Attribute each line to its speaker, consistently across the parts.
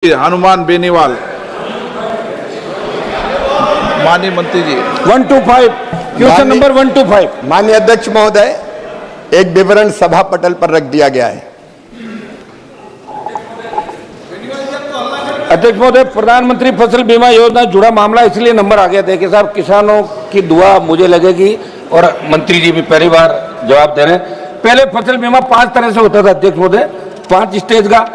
Speaker 1: हनुमान बेनीवाल। माननीय मंत्री जी
Speaker 2: 125 question number 125।
Speaker 3: माननीय अध्यक्ष महोदय, एक विवरण सभा पटल पर रख दिया गया है।
Speaker 2: अध्यक्ष महोदय, प्रधानमंत्री फसल बीमा योजना जुड़ा मामला इसलिए नंबर आ गया। देखिए साहब, किसानों की दुआ मुझे लगेगी और मंत्री जी भी पहली बार जवाब दे रहे हैं। पहले फसल बीमा 5 तरह से होता था अध्यक्ष महोदय, 5 स्टेज का।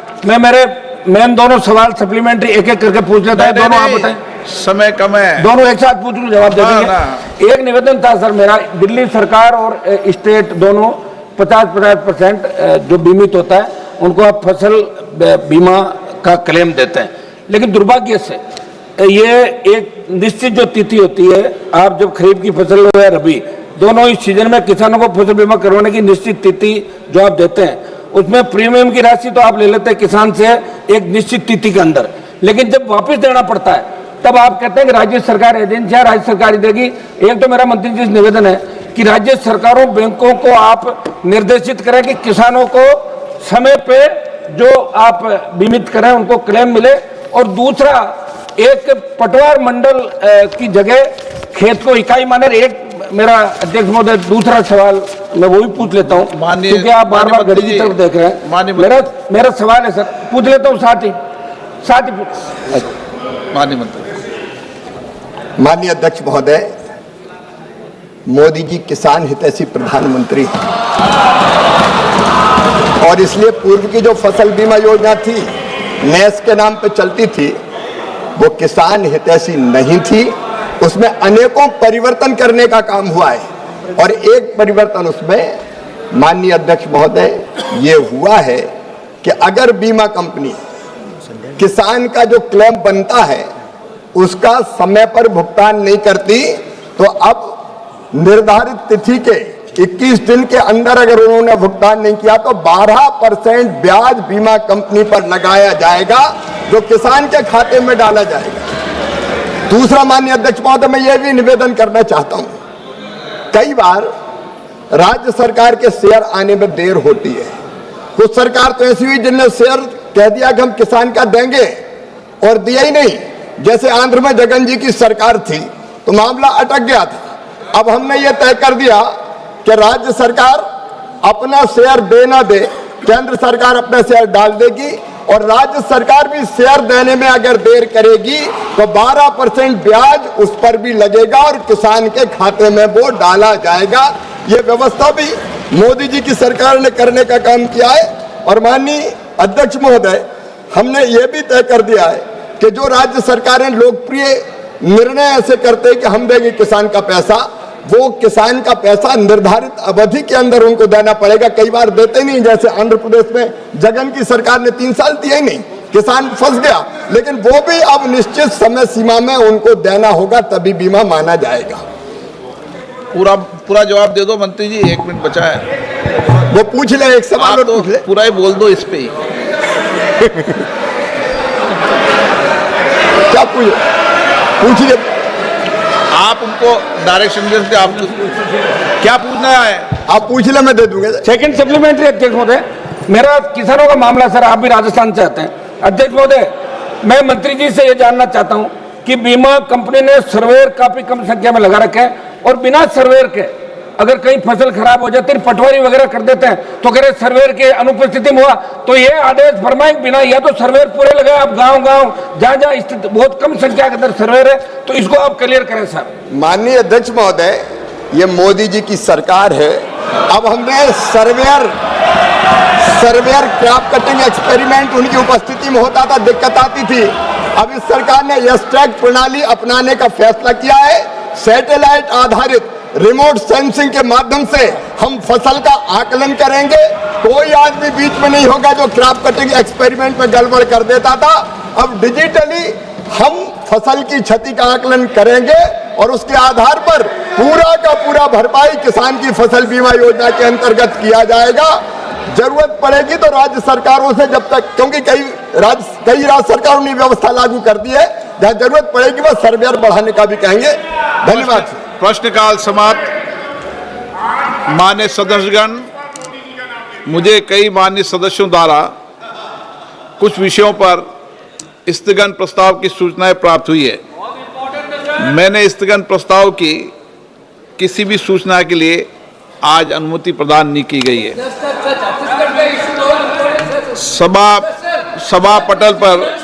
Speaker 2: मैं दोनों सवाल सप्लीमेंट्री एक एक करके पूछ लेता है। दोनों आप बताएं,
Speaker 1: समय कम है।
Speaker 2: दोनों एक साथ पूछ लूं, जवाब दे देंगे। एक निवेदन था सर मेरा, दिल्ली सरकार और स्टेट दोनों 50% जो बीमित होता है उनको आप फसल बीमा का क्लेम देते हैं, लेकिन दुर्भाग्य से ये एक निश्चित जो तिथि होती है, आप जब खरीफ की फसल या रबी दोनों इस सीजन में किसानों को फसल बीमा करवाने की निश्चित तिथि जो आप देते हैं, उसमें प्रीमियम की राशि तो आप ले लेते हैं किसान से एक निश्चित तिथि के अंदर, लेकिन जब वापस देना पड़ता है तब आप कहते हैं कि राज्य सरकार एजेंसियां राज्य सरकार ही देगी। एक तो मेरा मंत्री जी से निवेदन है कि राज्य सरकारों बैंकों को आप निर्देशित करें कि किसानों को समय पे जो आप बीमित करें उनको क्लेम मिले, और दूसरा एक पटवार मंडल की जगह खेत को इकाई माने। एक मेरा अध्यक्ष महोदय दूसरा सवाल मैं वो भी पूछ लेता हूँ, क्योंकि आप बार बार घड़ी की तरफ देख रहे हैं। मेरा सवाल है सर, पूछ लेता हूँ साथ ही
Speaker 1: माननीय मंत्री।
Speaker 3: माननीय अध्यक्ष महोदय, मोदी जी किसान हितैषी प्रधानमंत्री हैं और इसलिए पूर्व की जो फसल बीमा योजना थी, नेस के नाम पे चलती थी, वो किसान हितैषी नहीं थी। उसमें अनेकों परिवर्तन करने का काम हुआ है और एक परिवर्तन उसमें माननीय अध्यक्ष महोदय ये हुआ है कि अगर बीमा कंपनी किसान का जो क्लेम बनता है उसका समय पर भुगतान नहीं करती, तो अब निर्धारित तिथि के 21 दिन के अंदर अगर उन्होंने भुगतान नहीं किया तो 12% ब्याज बीमा कंपनी पर लगाया जाएगा, जो किसान के खाते में डाला जाएगा। दूसरा माननीय अध्यक्ष महोदय, मैं ये भी निवेदन करना चाहता हूं, कई बार राज्य सरकार के शेयर आने में देर होती है। कुछ सरकार तो ऐसी हुई जिनने शेयर कह दिया कि हम किसान का देंगे और दिया ही नहीं। जैसे आंध्र में जगन जी की सरकार थी तो मामला अटक गया था। अब हमने ये तय कर दिया कि राज्य सरकार अपना शेयर दे ना दे, केंद्र सरकार अपना शेयर डाल देगी, और राज्य सरकार भी शेयर देने में अगर देर करेगी तो 12% ब्याज उस पर भी लगेगा और किसान के खाते में वो डाला जाएगा। ये व्यवस्था भी मोदी जी की सरकार ने करने का काम किया है। और माननीय अध्यक्ष महोदय, हमने ये भी तय कर दिया है कि जो राज्य सरकारें लोकप्रिय निर्णय ऐसे करते हैं कि हम देंगे किसान का पैसा, वो किसान का पैसा निर्धारित अवधि के अंदर उनको देना पड़ेगा। कई बार देते नहीं, जैसे आंध्र प्रदेश में जगन की सरकार ने 3 साल दिया ही नहीं, किसान फंस गया, लेकिन वो भी अब निश्चित समय सीमा में उनको देना होगा, तभी बीमा माना जाएगा।
Speaker 1: पूरा जवाब दे दो मंत्री जी, 1 मिनट बचा है।
Speaker 3: वो पूछ ले, एक सवाल
Speaker 1: तो
Speaker 3: पूछ ले,
Speaker 1: पूरा ही बोल दो इस पे ही।
Speaker 3: क्या पूछ ले,
Speaker 1: आप उनको डायरेक्शन देते, आप क्या पूछना है
Speaker 3: आप पूछ ले, मैं दे दूंगा।
Speaker 2: सेकंड सप्लीमेंट्री अध्यक्ष महोदय, मेरा किसानों का मामला सर, आप भी राजस्थान से आते हैं। अध्यक्ष महोदय, मैं मंत्री जी से ये जानना चाहता हूं कि बीमा कंपनी ने सर्वेयर काफी कम संख्या में लगा रखे हैं, और बिना सर्वेयर के अगर कहीं फसल खराब हो जाती है, पटवारी वगैरह कर देते हैं, तो कह रहे सर्वेयर के अनुपस्थिति में हुआ, तो ये आदेश फरमाएं बिना, या तो सर्वेयर पूरे लगाए, आप गांव जहां स्थित बहुत कम संख्या के अंदर सर्वेयर है, तो इसको आप क्लियर करें सर।
Speaker 3: माननीय अध्यक्ष महोदय, ये मोदी जी की सरकार है। अब हमने सर्वेयर क्रॉप कटिंग एक्सपेरिमेंट उनकी उपस्थिति में होता था, दिक्कत आती थी। अब इस सरकार ने यस टैग प्रणाली अपनाने का फैसला किया है। सैटेलाइट आधारित रिमोट सेंसिंग के माध्यम से हम फसल का आकलन करेंगे। कोई आदमी बीच में नहीं होगा जो क्रॉप कटिंग एक्सपेरिमेंट में गड़बड़ कर देता था। अब डिजिटली हम फसल की क्षति का आकलन करेंगे और उसके आधार पर पूरा का पूरा भरपाई किसान की फसल बीमा योजना के अंतर्गत किया जाएगा। जरूरत पड़ेगी तो राज्य सरकारों से, जब तक, क्योंकि कई राज्य सरकारों ने व्यवस्था लागू कर दी है, जहां जरूरत पड़ेगी वह सर्वेयर बढ़ाने का भी कहेंगे। धन्यवाद।
Speaker 1: प्रश्नकाल समाप्त। माननीय सदस्यगण, मुझे कई माननीय सदस्यों द्वारा कुछ विषयों पर स्थगन प्रस्ताव की सूचनाएं प्राप्त हुई है। मैंने स्थगन प्रस्ताव की किसी भी सूचना के लिए आज अनुमति प्रदान नहीं की गई है। सभा पटल पर